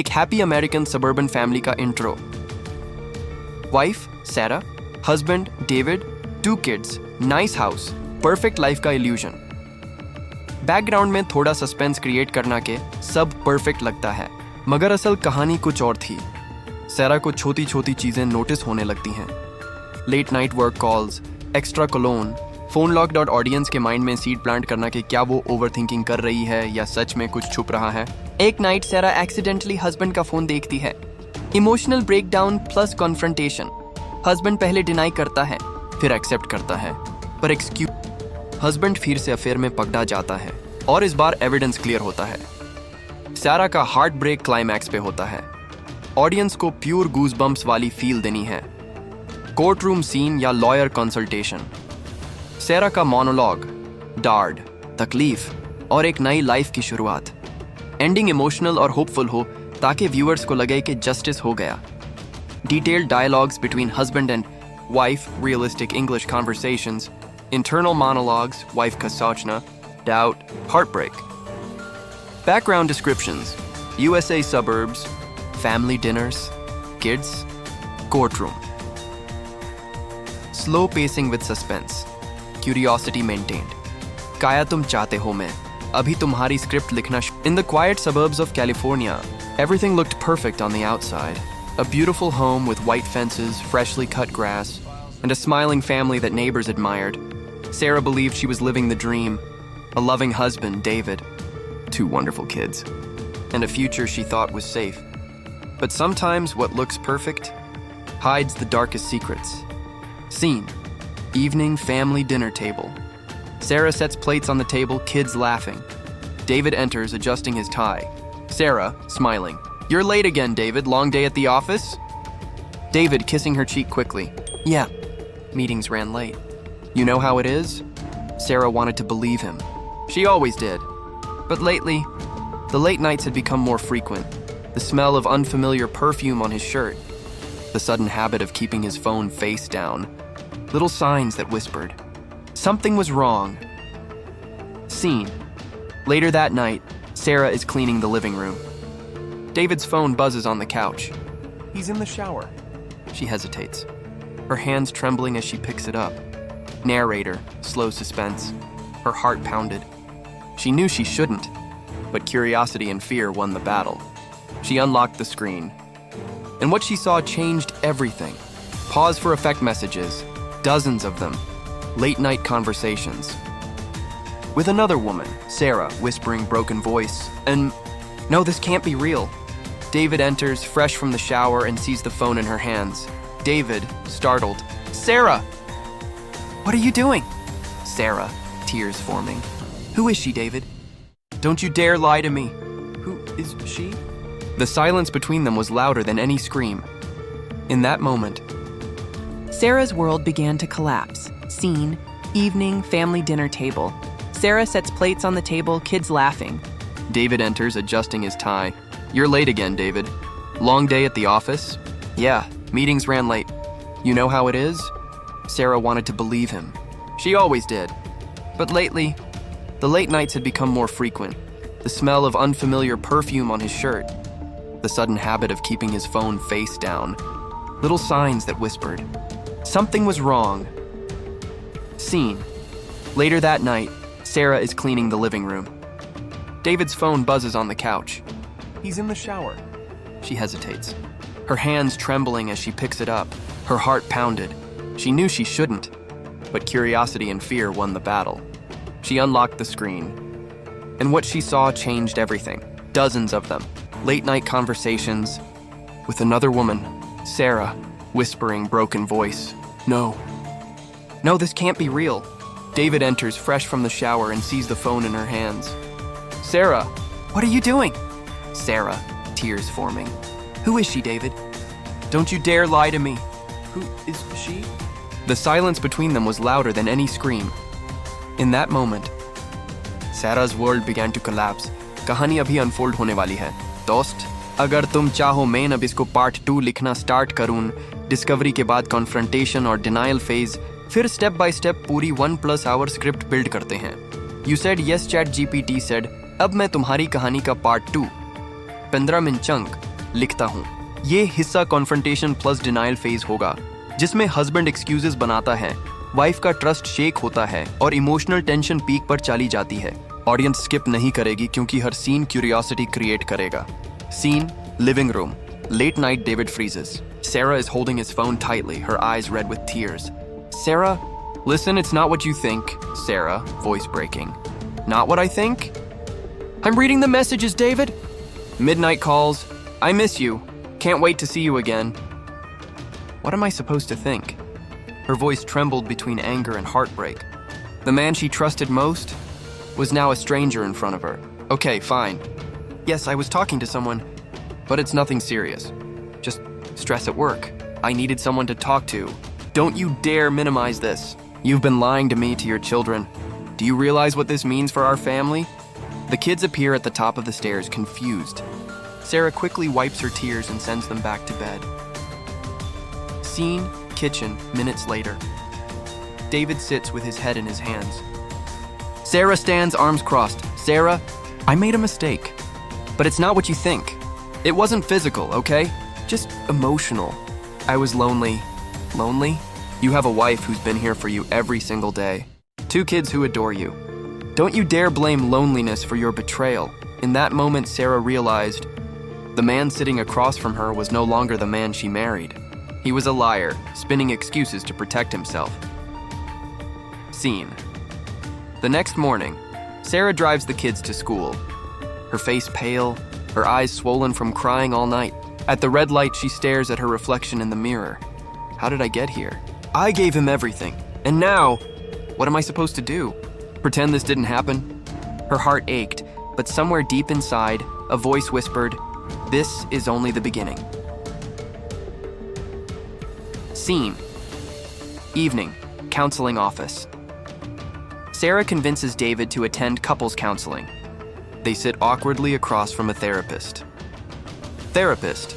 एक happy American suburban family का intro. Wife Sarah, husband David, 2 kids, nice house, perfect life का illusion. Background में थोड़ा suspense create करना के सब परफेक्ट लगता है, मगर असल कहानी कुछ और थी। सैरा को छोटी छोटी चीजें नोटिस होने लगती हैं। Late night work calls, extra cologne, phone locked और ऑडियंस के माइंड में सीड प्लांट करना कि क्या वो ओवर थिंकिंग कर रही है या सच में कुछ छुप रहा है। एक नाइट सैरा एक्सीडेंटली हस्बैंड का फोन देखती है। Emotional breakdown plus confrontation. Husband पहले डिनाई करता है, फिर एक्सेप्ट करता है, पर हस्बैंड फिर से अफेयर में पकड़ा जाता है और इस बार एविडेंस क्लियर होता है। सैरा का हार्ट ब्रेक क्लाइमैक्स पे होता है। ऑडियंस को प्योर गूज बम्प्स वाली फील देनी है। कोर्ट रूम सीन या लॉयर कंसल्टेशन। सैरा का मोनोलॉग, डार्ड, तकलीफ और एक नई लाइफ की शुरुआत। एंडिंग इमोशनल और होपफुल हो ताकि व्यूअर्स को लगे कि जस्टिस हो गया। Detailed dialogues between husband and wife, realistic English conversations, internal monologues, wife ka sochna, doubt, heartbreak. Background descriptions: USA suburbs, family dinners, kids, courtroom. Slow pacing with suspense, curiosity maintained. Kaya tum chahte ho mein, abhi tumhari script likhna. In the quiet suburbs of California, everything looked perfect on the outside. A beautiful home with white fences, freshly cut grass, and a smiling family that neighbors admired. Sara believed she was living the dream. A loving husband, David, 2 wonderful kids, and a future she thought was safe. But sometimes what looks perfect hides the darkest secrets. Scene: evening family dinner table. Sara sets plates on the table, kids laughing. David enters, adjusting his tie. Sara, smiling. "You're late again, David. Long day at the office?" David, kissing her cheek quickly. "Yeah. Meetings ran late." "You know how it is?" Sara wanted to believe him. She always did. But lately, the late nights had become more frequent. The smell of unfamiliar perfume on his shirt. The sudden habit of keeping his phone face down. Little signs that whispered. Something was wrong. Scene: later that night, Sara is cleaning the living room. David's phone buzzes on the couch. He's in the shower. She hesitates, her hands trembling as she picks it up. Narrator, slow suspense. Her heart pounded. She knew she shouldn't, but curiosity and fear won the battle. She unlocked the screen, and what she saw changed everything. Pause for effect messages, dozens of them. Late night conversations. With another woman, Sara, whispering broken voice, and no, this can't be real. David enters, fresh from the shower, and sees the phone in her hands. David, startled. "Sara! What are you doing?" Sara, tears forming. "Who is she, David? Don't you dare lie to me." Who is she? The silence between them was louder than any scream. In that moment, Sara's world began to collapse. Scene: evening family dinner table. Sara sets plates on the table, kids laughing. David enters, adjusting his tie. "You're late again, David. Long day at the office?" "Yeah, meetings ran late." "You know how it is?" Sara wanted to believe him. She always did. But lately, the late nights had become more frequent. The smell of unfamiliar perfume on his shirt. The sudden habit of keeping his phone face down. Little signs that whispered. Something was wrong. Scene: later that night, Sara is cleaning the living room. David's phone buzzes on the couch. He's in the shower. She hesitates, her hands trembling as she picks it up, her heart pounded. She knew she shouldn't, but curiosity and fear won the battle. She unlocked the screen, and what she saw changed everything. Dozens of them. Late night conversations. With another woman, Sara, whispering broken voice. "No. No, this can't be real." David enters, fresh from the shower, and sees the phone in her hands. "Sara! What are you doing?" Sara, tears forming. "Who is she, David? Don't you dare lie to me." Who is she? The silence between them was louder than any scream. In that moment, Sara's world began to collapse. कहानी अभी unfold होने वाली है। दोस्त, अगर तुम चाहो मैं अब इसको पार्ट 2 लिखना स्टार्ट करूं, डिस्कवरी के बाद कॉन्फ्रंटेशन और डिनायल फेज, फिर स्टेप बाय स्टेप पूरी 1+ आवर स्क्रिप्ट बिल्ड करते हैं। You said yes, chat GPT said, अब मैं तुम्हारी कहानी का पार्ट 2, 15 मिनट चंक, लिखता हूँ। ये हिस्सा कॉन्फ्रंटेशन प्लस डिनाइल फेज होगा, जिसमें हस्बैंड एक्सक्यूजेस बनाता है, वाइफ का ट्रस्ट शेक होता है और इमोशनल टेंशन पीक पर चली जाती है। ऑडियंस स्किप नहीं करेगी क्योंकि हर सीन क्यूरियोसिटी क्रिएट करेगा। Scene living room. Late night, David freezes. Sarah is holding his phone tightly, her eyes red with tears. Sarah, listen, it's not what you think. Sarah, voice breaking. Not what I think? I'm reading the messages, David. Midnight calls. I miss you. Can't wait to see you again. What am I supposed to think? Her voice trembled between anger and heartbreak. The man she trusted most was now a stranger in front of her. Okay, fine. Yes, I was talking to someone. But it's nothing serious. Just stress at work. I needed someone to talk to. Don't you dare minimize this. You've been lying to me, to your children. Do you realize what this means for our family? The kids appear at the top of the stairs, confused. Sarah quickly wipes her tears and sends them back to bed. Scene, kitchen, minutes later. David sits with his head in his hands. Sarah stands, arms crossed. Sarah, I made a mistake. But it's not what you think. It wasn't physical, okay? Just emotional. I was lonely. Lonely? You have a wife who's been here for you every single day. 2 kids who adore you. Don't you dare blame loneliness for your betrayal. In that moment, Sarah realized the man sitting across from her was no longer the man she married. He was a liar, spinning excuses to protect himself. Scene. The next morning, Sarah drives the kids to school. Her face pale, her eyes swollen from crying all night. At the red light, she stares at her reflection in the mirror. How did I get here? I gave him everything. And now, what am I supposed to do? Pretend this didn't happen? Her heart ached, but somewhere deep inside, a voice whispered, "This is only the beginning." Scene. Evening, counseling office. Sarah convinces David to attend couples counseling. They sit awkwardly across from a therapist. Therapist.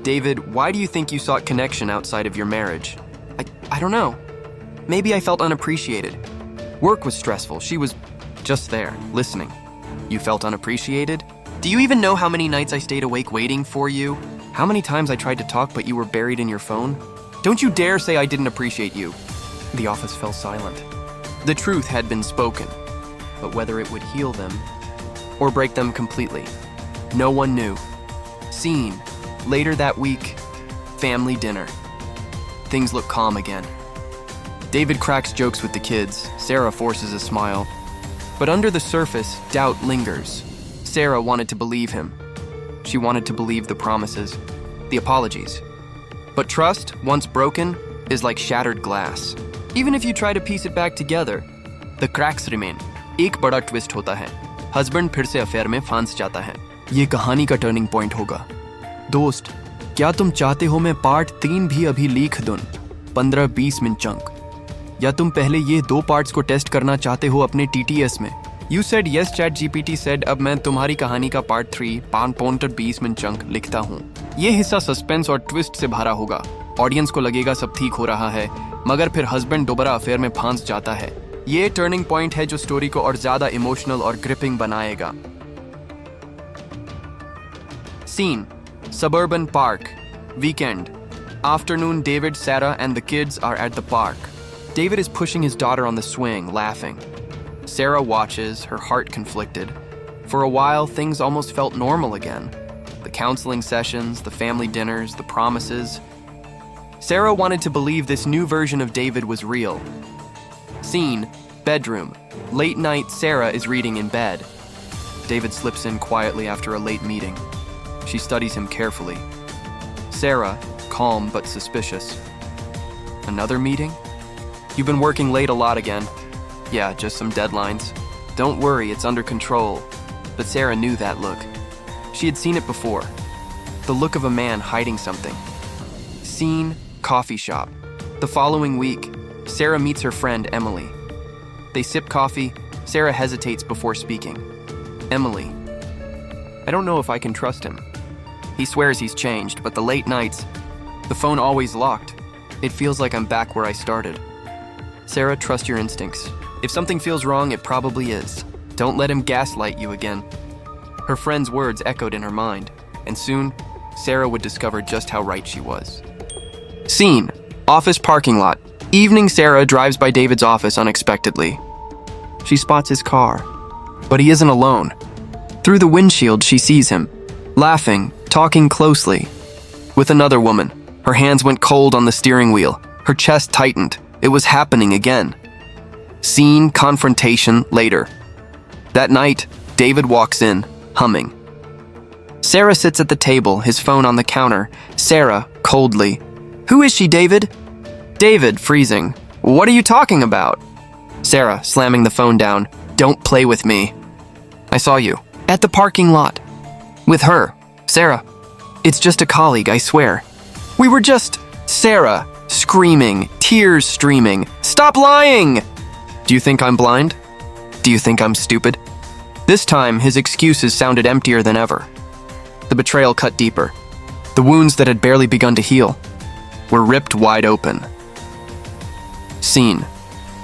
David, why do you think you sought connection outside of your marriage? I don't know. Maybe I felt unappreciated. Work was stressful. She was just there, listening. You felt unappreciated? Do you even know how many nights I stayed awake waiting for you? How many times I tried to talk but you were buried in your phone? Don't you dare say I didn't appreciate you. The office fell silent. The truth had been spoken, but whether it would heal them or break them completely, no one knew. Scene. Later that week, family dinner. Things look calm again. David cracks jokes with the kids. Sarah forces a smile. But under the surface, doubt lingers. Sarah wanted to believe him. She wanted to believe the promises, the apologies. But trust, once broken, is like shattered glass. Even if you try to piece it back together, the cracks remain. एक बड़ा twist होता है. Husband फिर से affair में फंस जाता है. ये कहानी का टर्निंग पॉइंट होगा. दोस्त, क्या तुम चाहते हो मैं पार्ट 3 भी अभी लिख दूं? 15-20 मिनट चंक. या तुम पहले ये 2 पार्ट्स को टेस्ट करना चाहते हो अपने TTS में? You said yes, ChatGPT said अब मैं तुम्हारी कहानी का पार्ट 3 5-20 मिनट चंक लिखता हूँ. ये हिस्सा सस्पेंस और ट्विस्ट से भरा होगा. ऑडियंस को लगेगा सब ठीक हो रहा है, मगर फिर हस्बैंड दोबारा अफेयर में फंस जाता है. ये टर्निंग पॉइंट है जो स्टोरी को और ज्यादा इमोशनल और ग्रिपिंग बनाएगा. Scene. Suburban park. Weekend. Afternoon, David, Sarah, and the kids are at the park. David is pushing his daughter on the swing, laughing. Sarah watches, her heart conflicted. For a while, things almost felt normal again. The counseling sessions, the family dinners, the promises. Sarah wanted to believe this new version of David was real. Scene. Bedroom. Late night, Sarah is reading in bed. David slips in quietly after a late meeting. She studies him carefully. Sarah, calm but suspicious. Another meeting? You've been working late a lot again. Yeah, just some deadlines. Don't worry, it's under control. But Sarah knew that look. She had seen it before. The look of a man hiding something. Scene. Coffee shop. The following week, Sarah meets her friend Emily. They sip coffee. Sarah hesitates before speaking. Emily. I don't know if I can trust him. He swears he's changed, but the late nights, the phone always locked. It feels like I'm back where I started. Sarah, trust your instincts. If something feels wrong, it probably is. Don't let him gaslight you again. Her friend's words echoed in her mind. And soon, Sarah would discover just how right she was. Scene: office parking lot. Evening, Sarah drives by David's office unexpectedly. She spots his car, but he isn't alone. Through the windshield, she sees him, laughing, talking closely, with another woman. Her hands went cold on the steering wheel. Her chest tightened. It was happening again. Scene: confrontation later. That night, David walks in, humming. Sarah sits at the table, his phone on the counter. Sarah, coldly. Who is she, David? David, freezing. What are you talking about? Sarah, slamming the phone down. Don't play with me. I saw you. At the parking lot. With her. Sarah. It's just a colleague, I swear. We were just... Sarah, screaming, tears streaming. Stop lying! Do you think I'm blind? Do you think I'm stupid? This time, his excuses sounded emptier than ever. The betrayal cut deeper. The wounds that had barely begun to heal were ripped wide open. Scene: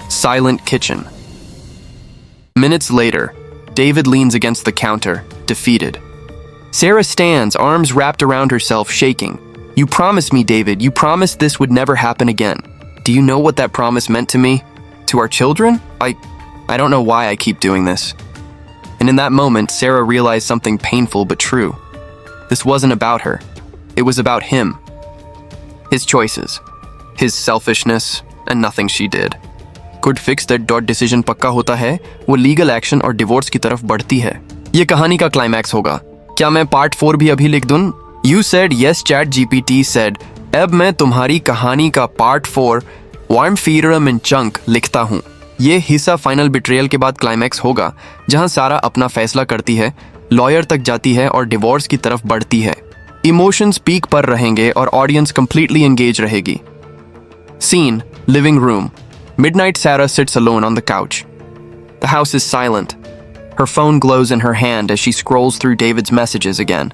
silent kitchen. Minutes later, David leans against the counter, defeated. Sarah stands, arms wrapped around herself, shaking. You promised me, David. You promised this would never happen again. Do you know what that promise meant to me? To our children? I don't know why I keep doing this. And in that moment, Sarah realized something painful but true. This wasn't about her. It was about him. His choices. His selfishness, and nothing she did. Could fix that dot decision पक्का होता है, वो legal action और divorce की तरफ बढ़ती है. ये कहानी का climax होगा. क्या मैं part 4 भी अभी लिख दूं? You said yes, ChatGPT said. अब मैं तुम्हारी कहानी का part 4 warm feeder and chunk लिखता हूँ. ये हिस्सा फाइनल बिट्रेयल के बाद क्लाइमैक्स होगा, जहां सारा अपना फैसला करती है, लॉयर तक जाती है और डिवोर्स की तरफ बढ़ती है. इमोशंस पीक पर रहेंगे और ऑडियंस कंप्लीटली एंगेज रहेगी. Scene: living room. Midnight Sarah sits alone on the couch. The house is silent. Her phone glows in her hand as she scrolls through David's messages again.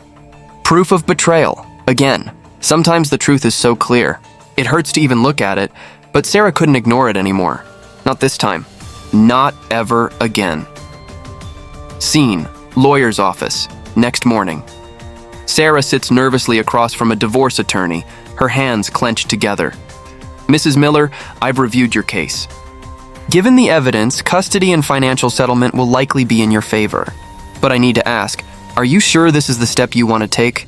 Proof of betrayal. Again. Sometimes the truth is so clear. It hurts to even look at it, but Sarah couldn't ignore it anymore. Not this time. Not ever again. Scene: lawyer's office. Next morning. Sarah sits nervously across from a divorce attorney, her hands clenched together. Mrs. Miller, I've reviewed your case. Given the evidence, custody and financial settlement will likely be in your favor. But I need to ask, are you sure this is the step you want to take?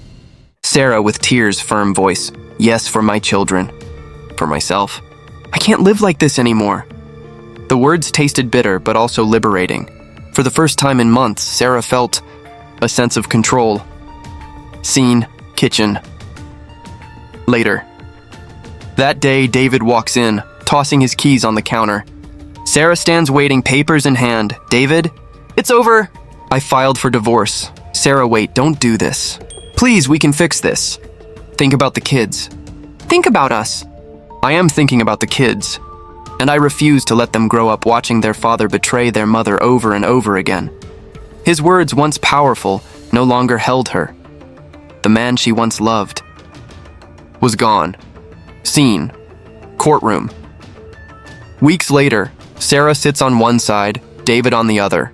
Sarah, with tears, firm voice. Yes, for my children. For myself. I can't live like this anymore. The words tasted bitter, but also liberating. For the first time in months, Sarah felt a sense of control. Scene: kitchen. Later. That day, David walks in, tossing his keys on the counter. Sarah stands waiting, papers in hand. David? It's over. I filed for divorce. Sarah, wait, don't do this. Please, we can fix this. Think about the kids. Think about us. I am thinking about the kids. And I refuse to let them grow up watching their father betray their mother over and over again. His words, once powerful, no longer held her. The man she once loved was gone. Scene: courtroom. Weeks later, Sarah sits on one side, David on the other.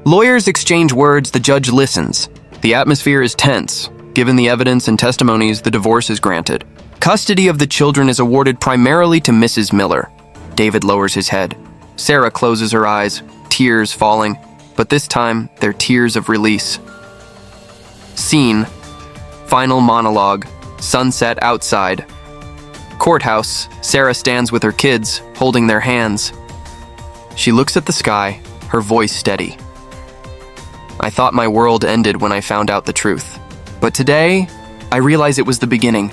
Lawyers exchange words, the judge listens. The atmosphere is tense. Given the evidence and testimonies, the divorce is granted. Custody of the children is awarded primarily to Mrs. Miller. David lowers his head. Sarah closes her eyes, tears falling, but this time they're tears of release. Scene: final monologue. Sunset outside. Courthouse. Sarah stands with her kids, holding their hands. She looks at the sky, her voice steady. I thought my world ended when I found out the truth. But today, I realize it was the beginning.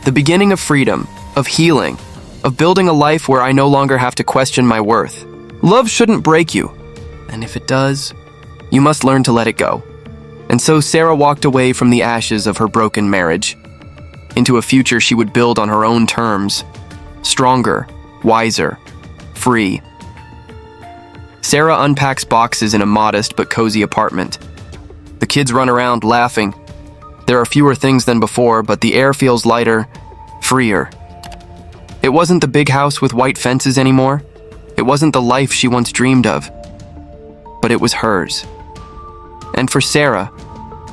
The beginning of freedom, of healing, of building a life where I no longer have to question my worth. Love shouldn't break you. And if it does, you must learn to let it go. And so Sarah walked away from the ashes of her broken marriage, into a future she would build on her own terms. Stronger, wiser, free. Sarah unpacks boxes in a modest but cozy apartment. The kids run around laughing. There are fewer things than before, but the air feels lighter, freer. It wasn't the big house with white fences anymore. It wasn't the life she once dreamed of. But it was hers. And for Sarah,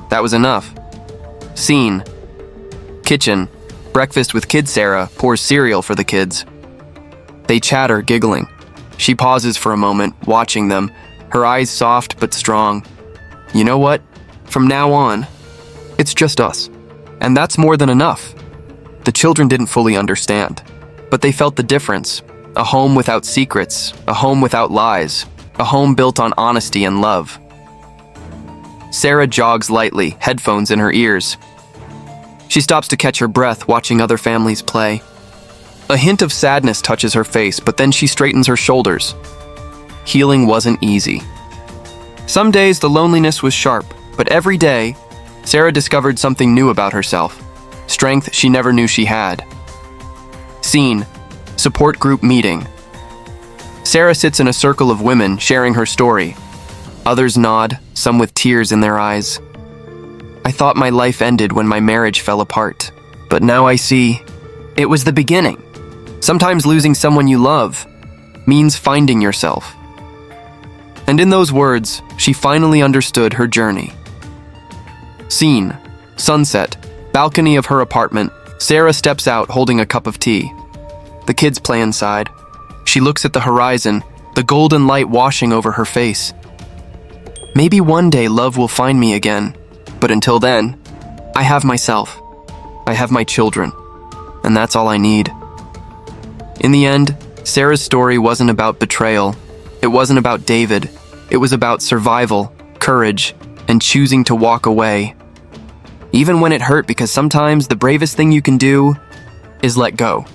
that was enough. Scene. Kitchen. Breakfast with kid Sarah pours cereal for the kids. They chatter, giggling. She pauses for a moment, watching them, her eyes soft but strong. You know what? From now on, it's just us. And that's more than enough. The children didn't fully understand, but they felt the difference. A home without secrets, a home without lies, a home built on honesty and love. Sarah jogs lightly, headphones in her ears. She stops to catch her breath, watching other families play. A hint of sadness touches her face, but then she straightens her shoulders. Healing wasn't easy. Some days the loneliness was sharp, but every day, Sarah discovered something new about herself. Strength she never knew she had. Scene. Support group meeting. Sarah sits in a circle of women, sharing her story. Others nod, some with tears in their eyes. I thought my life ended when my marriage fell apart, but now I see it was the beginning. Sometimes losing someone you love means finding yourself. And in those words, she finally understood her journey. Scene. Sunset. Balcony of her apartment. Sarah steps out holding a cup of tea. The kids play inside. She looks at the horizon, the golden light washing over her face. Maybe one day love will find me again, but until then, I have myself. I have my children, and that's all I need. In the end, Sarah's story wasn't about betrayal. It wasn't about David. It was about survival, courage, and choosing to walk away. Even when it hurt, because sometimes the bravest thing you can do is let go.